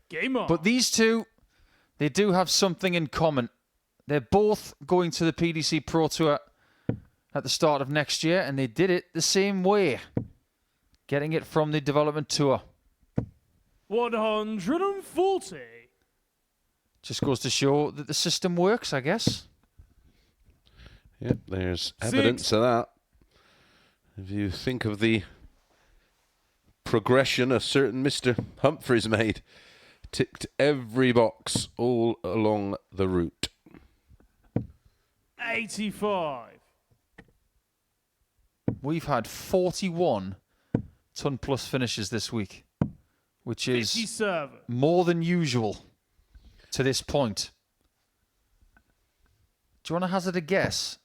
Game on. But these two, they do have something in common. They're both going to the PDC Pro Tour at the start of next year, and they did it the same way, getting it from the development tour. 140. Just goes to show that the system works, I guess. Yep, there's evidence of that. If you think of the progression a certain Mr. Humphreys made, ticked every box all along the route. 85. We've had 41 ton plus finishes this week, which is 57. more than usual to this point. Do you want to hazard a guess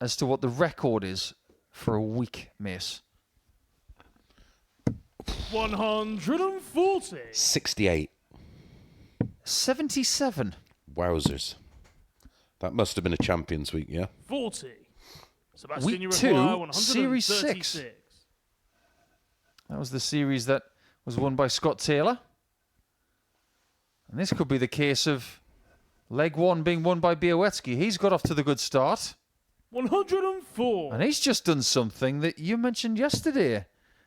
as to what the record is for a week, Mace? 140. 68. 77. Wowzers. That must have been a Champions Week, yeah? 40. Sebastian, you Week require 2, Series 6. 136. That was the series that was won by Scott Taylor. And this could be the case of leg 1 being won by Białecki. He's got off to the good start. 104. And he's just done something that you mentioned yesterday.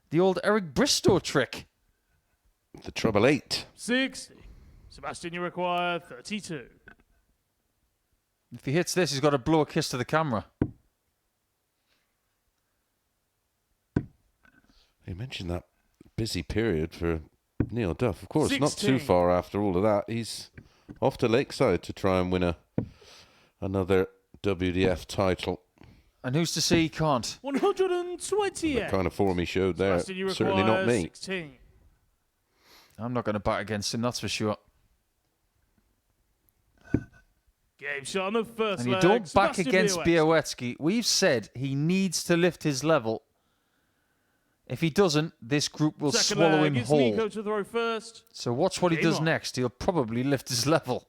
The old Eric Bristow trick. The Trouble 8. 60. Sebastian, you require 32. If he hits this, he's got to blow a kiss to the camera. You mentioned that busy period for Neil Duff. Of course, 16. not too far after all of that. He's off to Lakeside to try and win another WDF title. And who's to say he can't? 128. The kind of form he showed there. Sebastian, you Certainly not require me. 16. I'm not going to bat against him, that's for sure. Game shot on the first And you leg. don't back Sebastian against Białecki. Białecki. We've said he needs to lift his level. If he doesn't, this group will Second swallow leg, him it's whole. Nico to throw first. So watch what he Game does on. next. He'll probably lift his level.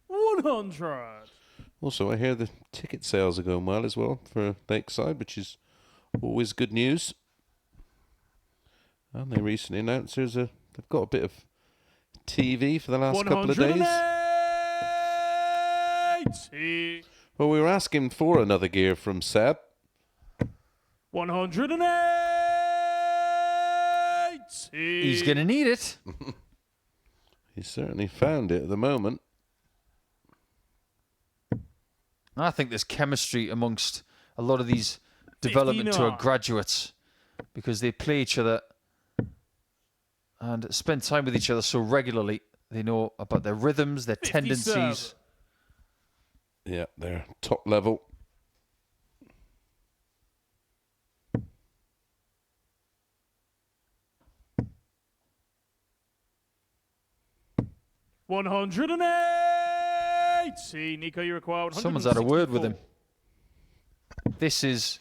100. Also, I hear the ticket sales are going well as well for Lakeside, which is always good news. And they recently announced they've got a bit of TV for the last couple of days. 180. Well, we were asking for another gear from Seb. 180. He's going to need it. He's certainly found it at the moment. I think there's chemistry amongst a lot of these development tour 59. graduates because they play each other and spend time with each other so regularly. They know about their rhythms, their 57. tendencies. Yeah, they're top level. $180. Nico, you require 164. Someone's had a word with him. This is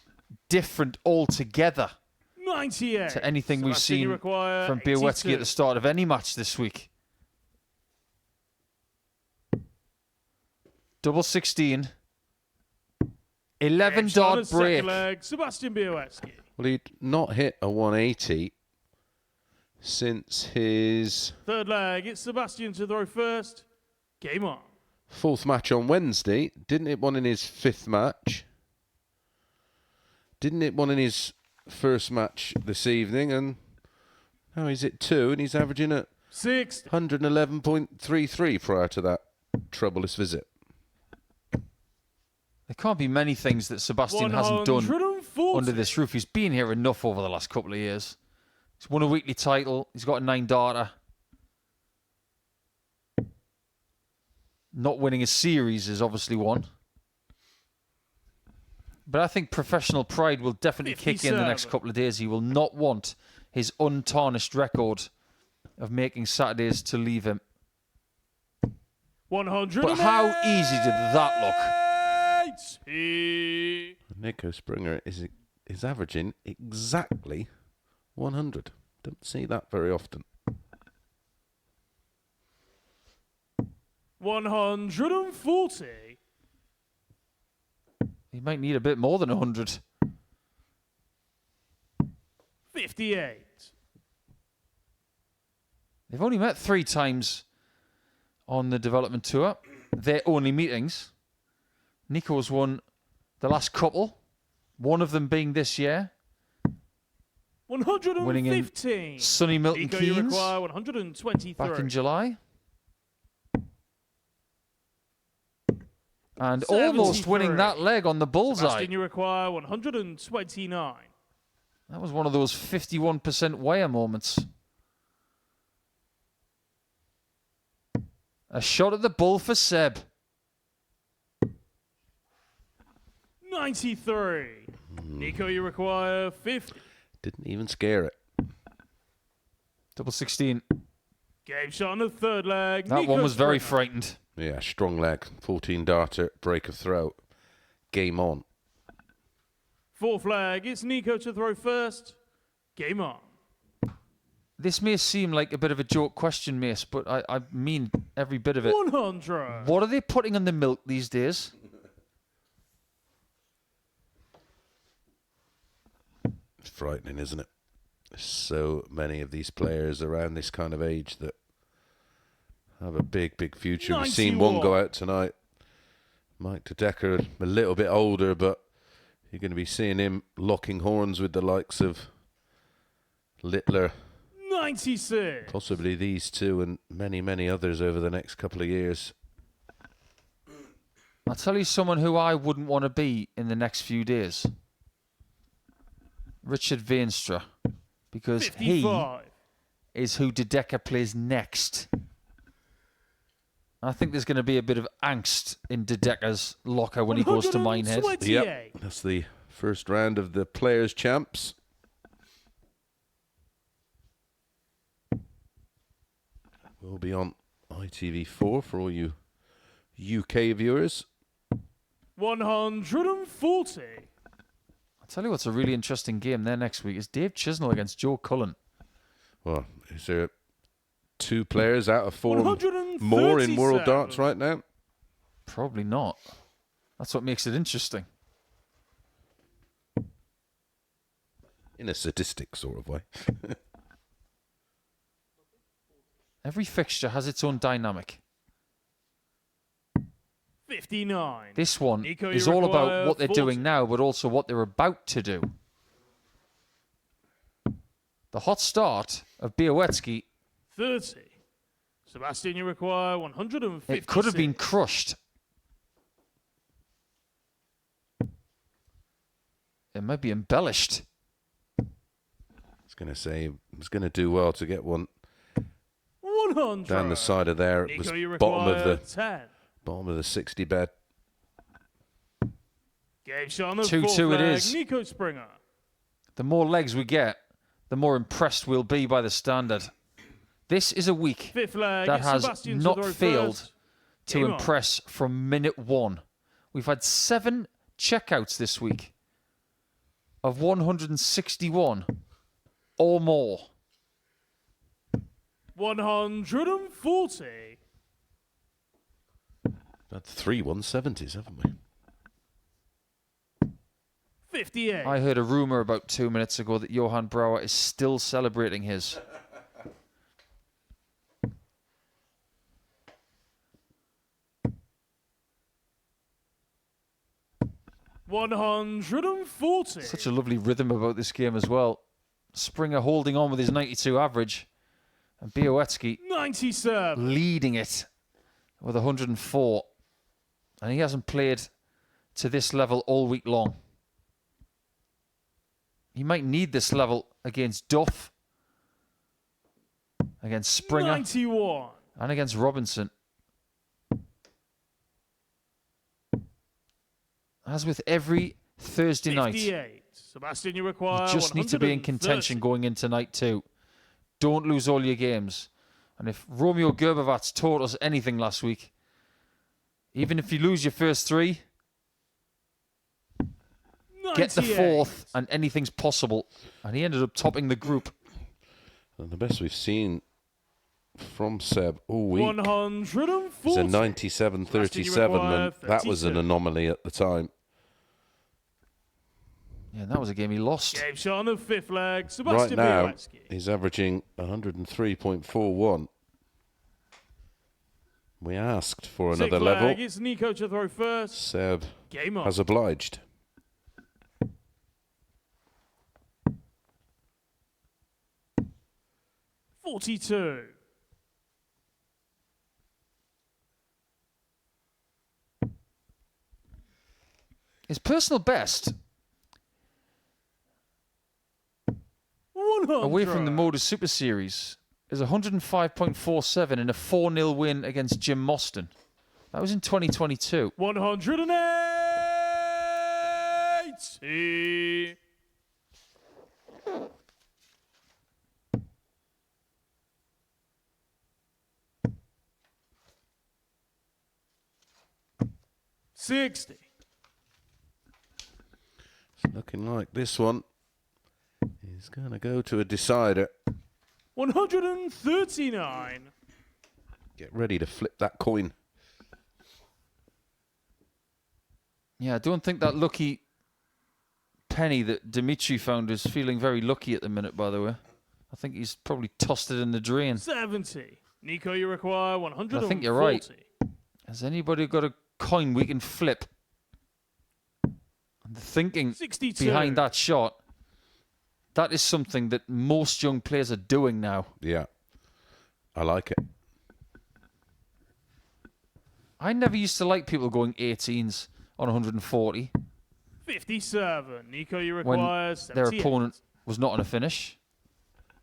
different altogether 98. to anything we've Sebastian, you seen require from Białecki 82. at the start of any match this week. Double 16. 11 Game shot on dart the second break. leg, Sebastian Białecki. Well, he'd not hit a 180 since his Third leg, it's Sebastian to throw first. Game on. fourth match on Wednesday. Didn't hit one in his fifth match. Didn't hit one in his first match this evening. And now he's hit 2 and he's averaging at 60. 111.33 prior to that troublous visit. There can't be many things that Sebastian hasn't done 140. under this roof. He's been here enough over the last couple of years. He's won a weekly title. He's got a 9-darter. Not winning a series is obviously one. But I think professional pride will definitely kick in the next 57. couple of days. He will not want his untarnished record of making Saturdays to leave him. 100. But how easy did that look? Nico Springer is averaging exactly 100. Don't see that very often. 140. He might need a bit more than 100. 58. They've only met 3 times on the development tour. Their only meetings. Nico's won the last couple. One of them being this year. 115. Winning in sunny Milton Nico, you Keynes require 123. back in July. And 73. almost winning that leg on the bullseye. Sebastian, you require 129. That was one of those 51% weigher moments. A shot at the bull for Seb. 93. Nico, you require 50. Didn't even scare it. Double 16. Game shot on the third leg. That Nico one was very Springer. frightened. Yeah, strong leg. 14 darter, break of throat. Game on. Fourth leg. It's Nico to throw first. Game on. This may seem like a bit of a joke question, Mace, but I mean every bit of it. 100. What are they putting on the milk these days? It's frightening, isn't it? There's so many of these players around this kind of age that have a big, big future. We've seen one go 91. out tonight. Mike DeDecker, a little bit older, but you're going to be seeing him locking horns with the likes of Littler, 96. possibly these two, and many, many others over the next couple of years. I'll tell you someone who I wouldn't want to be in the next few days. Richard Veenstra. Because 55. he is who DeDecker plays next. I think there's going to be a bit of angst in DeDecker's locker when he goes to Minehead. 128. Yep, that's the first round of the Players' Champs. We'll be on ITV4 for all you UK viewers. 140. I'll tell you what's a really interesting game there next week is Dave Chisnell against Joe Cullen. Well, is there 2 players out of 4 137. more in World Darts right now? Probably not. That's what makes it interesting. In a sadistic sort of way. Every fixture has its own dynamic. 59. This one Nico, is you all about require what they're 40. doing now, but also what they're about to do. The hot start of Białecki, 30. Sebastian, you require 150. it could have been crushed. It might be embellished. I was going to say, it's going to do well to get one 100. down the side of there. It Nico, was you bottom require of 10. the 60 bed. Game shot on the 2-2 fourth it leg. is. Nico Springer. The more legs we get, the more impressed we'll be by the standard. This is a week Fifth leg. that It's has Sebastian to not throw failed first. to Game on. impress from minute 1. We've had 7 checkouts this week of 161 or more. 140. Had 3 170s, haven't we? 58. I heard a rumour about 2 minutes ago that Johan Brouwer is still celebrating his. $140. Such a lovely rhythm about this game as well. Springer holding on with his 92 average. And Białecki 97. leading it with 104. And he hasn't played to this level all week long. He might need this level against Duff, against Springer, 91. and against Robinson. As with every Thursday night, 58. Sebastian, you require you just need to be in 130. contention going into night 2. Don't lose all your games. And if Romeo Gerbevats taught us anything last week, even if you lose your first 3, get the 98. 4th, and anything's possible. And he ended up topping the group. And the best we've seen from Seb all week 140. is a 97-37, and that was an anomaly at the time. Yeah, that was a game he lost. Game shot on the fifth leg. Right Sebastian now, Białecki. he's averaging 103.41. We asked for another Sixth level. leg. It's Nico to throw first. Seb Game on. has obliged. .42. His personal best 100. away from the Modus Super Series is 105.47 in a 4-0 win against Jim Mostyn. That was in 2022. 180. $60. It's looking like this one is going to go to a decider. 139. Get ready to flip that coin. Yeah, I don't think that lucky penny that Dimitri found is feeling very lucky at the minute, by the way. I think he's probably tossed it in the drain. 70. Nico, you require 140. I think you're right. Has anybody got a coin we can flip? And the thinking 62. behind that shot, that is something that most young players are doing now. Yeah, I like it. I never used to like people going 18s on 140 57. Nico, you when require their 78. opponent was not on a finish.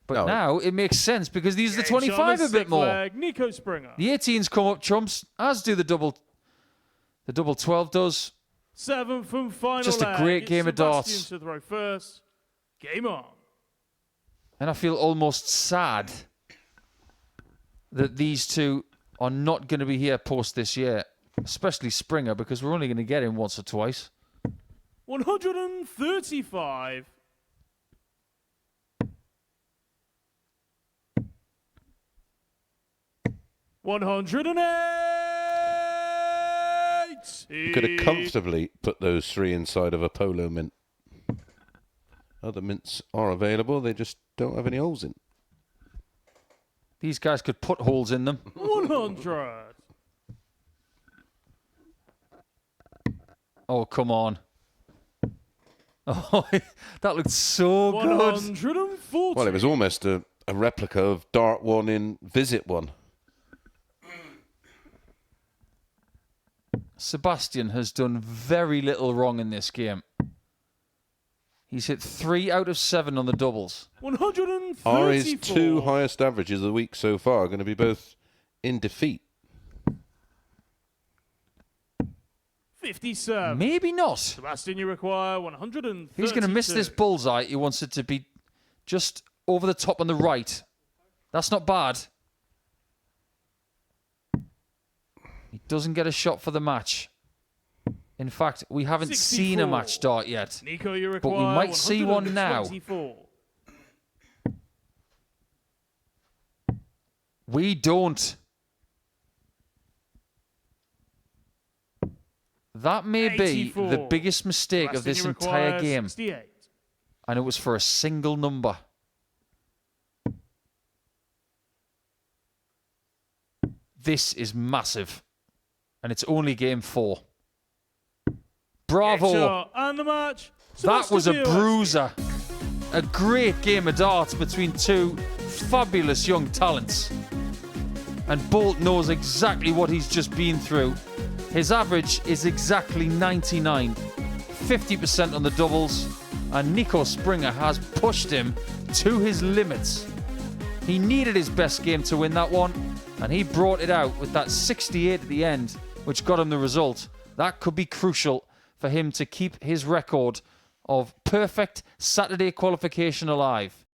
But No. now it makes sense because these are the Game shot on 25 the a bit sixth more. leg. Nico Springer. The 18s come up trumps, as do the double 12 does. Seventh and final Just a leg. great It's game of darts. Sebastian to throw first. Game on. And I feel almost sad that these two are not going to be here post this year, especially Springer, because we're only going to get him once or twice. 135. You could have comfortably put those three inside of a polo mint. Other mints are available, they just don't have any holes in. These guys could put holes in them. 100. Oh, come on. Oh, that looked so good. 140. Well, it was almost a replica of Dart 1 in Visit 1. Sebastian has done very little wrong in this game. He's hit 3 out of 7 on the doubles. 134. Are his two highest averages of the week so far going to be both in defeat? 57. Maybe not. Sebastian, you require 132. He's going to miss this bullseye. He wants it to be just over the top on the right. That's not bad. He doesn't get a shot for the match. In fact, we haven't 64. seen a match start yet. Nico, you But require we might see one now. 124. We don't. That may be 84. the biggest mistake of Sebastian, this you entire require game. 68. And it was for a single number. This is massive. And it's only game 4. Bravo. Shot and the match. That was a Sebastian Białecki. bruiser. A great game of darts between two fabulous young talents. And Bolt knows exactly what he's just been through. His average is exactly 99. 50% on the doubles. And Nico Springer has pushed him to his limits. He needed his best game to win that one. And he brought it out with that 68 at the end, which got him the result. That could be crucial for him to keep his record of perfect Saturday qualification alive.